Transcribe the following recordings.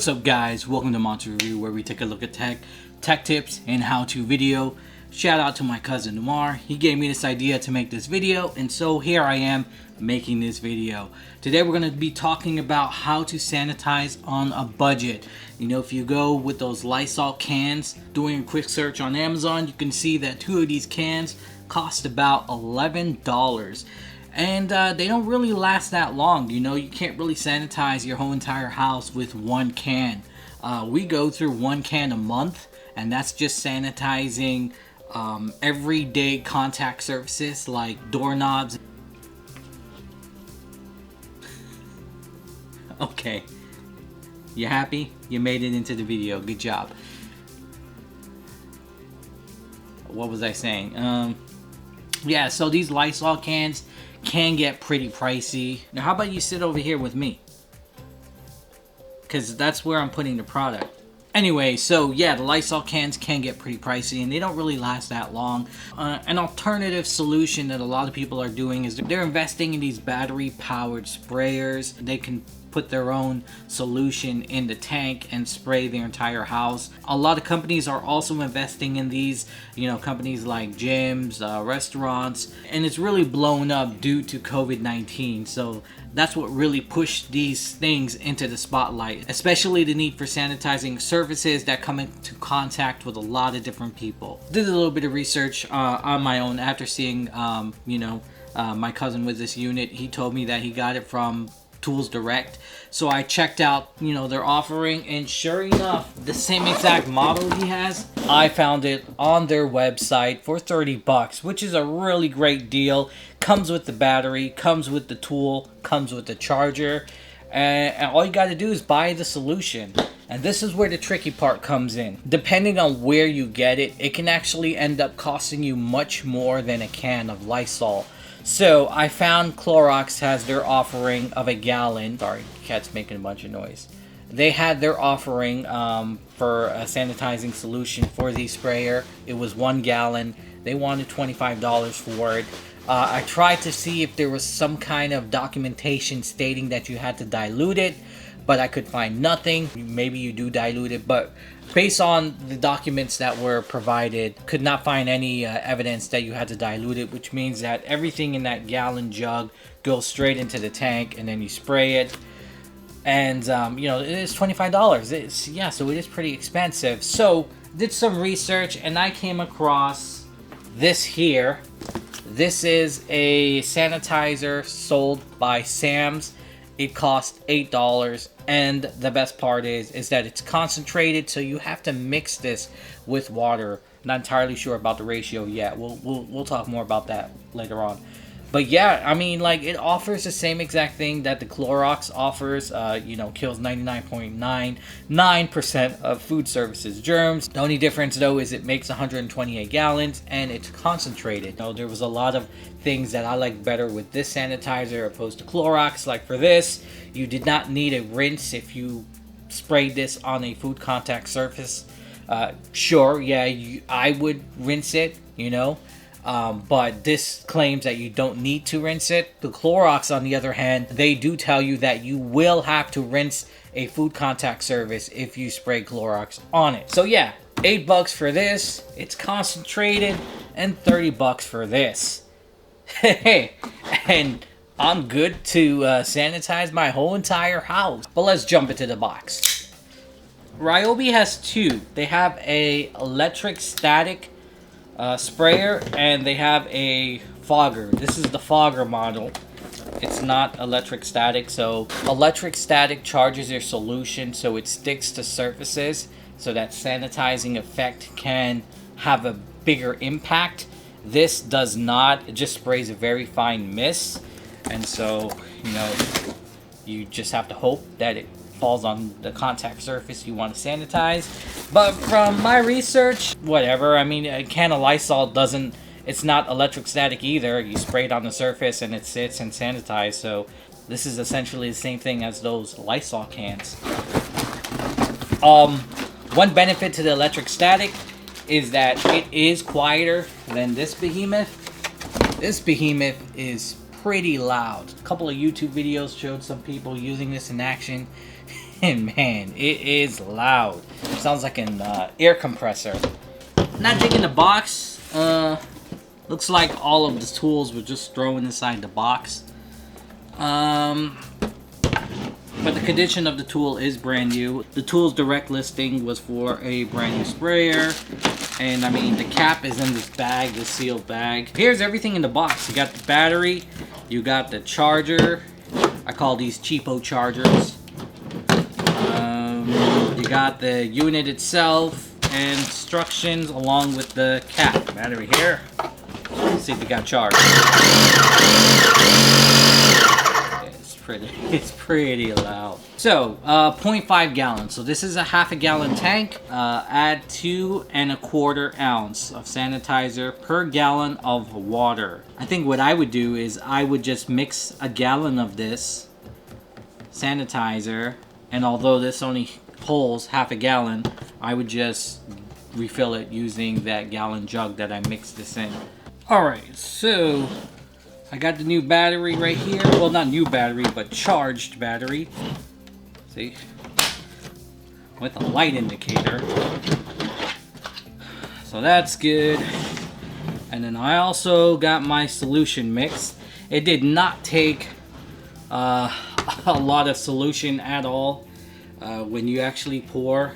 What's up guys, welcome to Monster Review, where we take a look at tech tips and how-to video. Shout out to my cousin Noir. He gave me this idea to make this video, and so here I am making this video. Today we're going to be talking about how to sanitize on a budget. You know, if you go with those Lysol cans, doing a quick search on Amazon, you can see that 2 of these cans cost about $11. And they don't really last that long. You know, you can't really sanitize your whole entire house with one can. We go through 1 can a month, and that's just sanitizing everyday contact surfaces like doorknobs. Okay, you happy? You made it into the video. Good job. What was I saying? Yeah, so these Lysol cans can get pretty pricey. Now how about you sit over here with me, because that's where I'm putting the product. Anyway, so yeah, the Lysol cans can get pretty pricey and they don't really last that long. An alternative solution that a lot of people are doing is they're investing in these battery powered sprayers. They can put their own solution in the tank and spray their entire house. A lot of companies are also investing in these, you know, companies like gyms, restaurants, and it's really blown up due to COVID-19. So that's what really pushed these things into the spotlight, especially the need for sanitizing surfaces that come into contact with a lot of different people. Did a little bit of research on my own after seeing, my cousin with this unit. He told me that he got it from Tools Direct. So I checked out, you know, their offering, and sure enough, the same exact model he has, I found it on their website for 30 bucks, which is a really great deal. Comes with the battery, comes with the tool, comes with the charger, and all you got to do is buy the solution. And this is where the tricky part comes in. Depending on where you get it, it can actually end up costing you much more than a can of Lysol. So I found Clorox has their offering of a gallon. Sorry, cat's making a bunch of noise. They had their offering for a sanitizing solution for the sprayer. It was 1 gallon. They wanted $25 for it. I tried to see if there was some kind of documentation stating that you had to dilute it, but I could find nothing. Maybe you do dilute it, but based on the documents that were provided, could not find any evidence that you had to dilute it, which means that everything in that gallon jug goes straight into the tank and then you spray it. And you know, it is $25. So it is pretty expensive. So did some research and I came across this here. This is a sanitizer sold by Sam's. It costs $8, and the best part is that it's concentrated, so you have to mix this with water. Not entirely sure about the ratio yet. We'll talk more about that later on. But yeah, I mean, like, it offers the same exact thing that the Clorox offers. You know, kills 99.99% of food surfaces germs. The only difference though is it makes 128 gallons and it's concentrated. You know, there was a lot of things that I like better with this sanitizer opposed to Clorox. Like for this, you did not need a rinse if you sprayed this on a food contact surface. Sure, yeah, I would rinse it, you know. But this claims that you don't need to rinse it. The Clorox, on the other hand, they do tell you that you will have to rinse a food contact surface if you spray Clorox on it. So yeah, $8 for this, it's concentrated, and 30 bucks for this. Hey, and I'm good to sanitize my whole entire house. But let's jump into the box. Ryobi has 2. They have a electric static sprayer, and they have a fogger. This is the fogger model. It's not electric static. So electric static charges your solution so it sticks to surfaces, so that sanitizing effect can have a bigger impact. This does not. It just sprays a very fine mist, and so, you know, you just have to hope that it falls on the contact surface you want to sanitize. But from my research, whatever. I mean, a can of Lysol doesn't, it's not electric static either. You spray it on the surface and it sits and sanitizes. So this is essentially the same thing as those Lysol cans. One benefit to the electric static is that it is quieter than this behemoth. This behemoth is pretty loud. A couple of YouTube videos showed some people using this in action. And man, it is loud. Sounds like an air compressor. Not digging the box. Looks like all of the tools were just thrown inside the box. But the condition of the tool is brand new. The tool's direct listing was for a brand new sprayer. And I mean, the cap is in this bag, this sealed bag. Here's everything in the box. You got the battery, you got the charger. I call these cheapo chargers. You got the unit itself and instructions along with the cap. Battery here. Let's see if it got charged. It's pretty loud. So 0.5 gallons. So this is a half a gallon tank. Add 2 1/4 ounce of sanitizer per gallon of water. I think what I would do is I would just mix a gallon of this sanitizer, and although this only holds half a gallon, I would just refill it using that gallon jug that I mixed this in. Alright, so I got the new battery right here. Well, not new battery, but charged battery. See? With a light indicator. So that's good. And then I also got my solution mix. It did not take a lot of solution at all. When you actually pour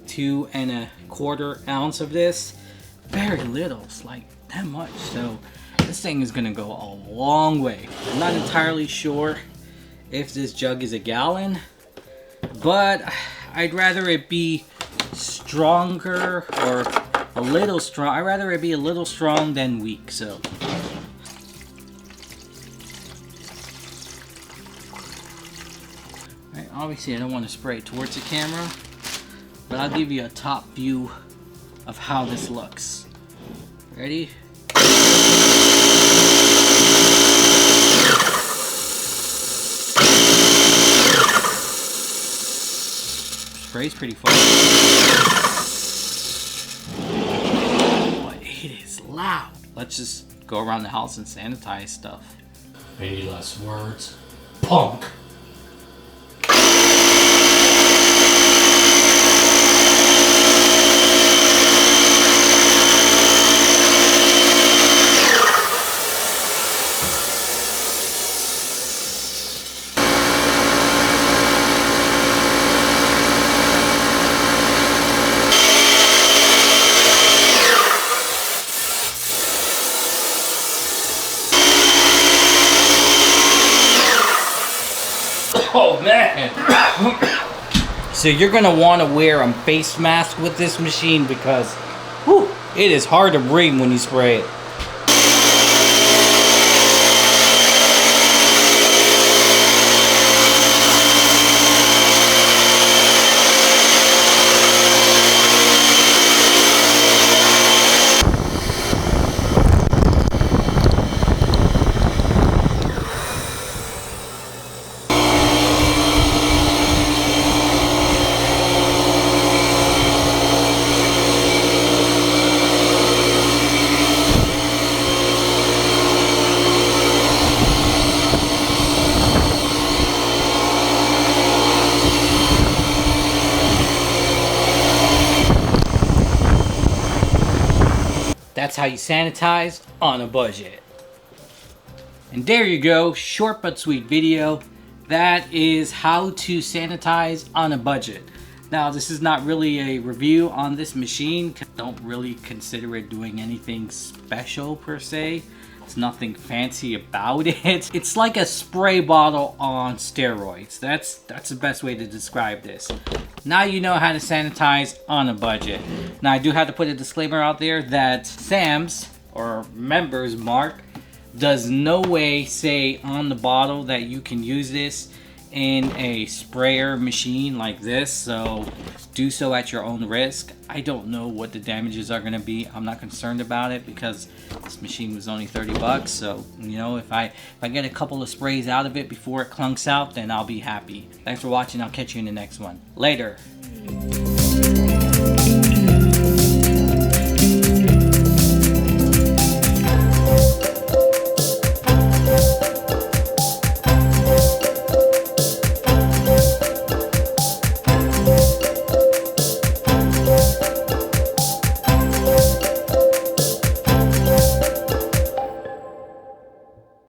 2 1/4 ounce of this, very little. It's like that much. So this thing is gonna go a long way. I'm not entirely sure if this jug is a gallon, but I'd rather it be stronger or a little strong. I'd rather it be a little strong than weak. So right, obviously I don't want to spray it towards the camera, but I'll give you a top view of how this looks. Ready? Spray's pretty fun. But it is loud. Let's just go around the house and sanitize stuff. Any less words? Punk! Oh man! So you're gonna want to wear a face mask with this machine because whew, it is hard to breathe when you spray it. That's how you sanitize on a budget. And there you go, short but sweet video. That is how to sanitize on a budget. Now, this is not really a review on this machine. Don't really consider it doing anything special per se. It's nothing fancy about it. It's like a spray bottle on steroids. That's the best way to describe this. Now you know how to sanitize on a budget. Now I do have to put a disclaimer out there that Sam's or Members Mark does no way say on the bottle that you can use this in a sprayer machine like this, so do so at your own risk. I don't know what the damages are going to be. I'm not concerned about it because this machine was only 30 bucks, so you know, if I get a couple of sprays out of it before it clunks out, then I'll be happy. Thanks for watching. I'll catch you in the next one. Later.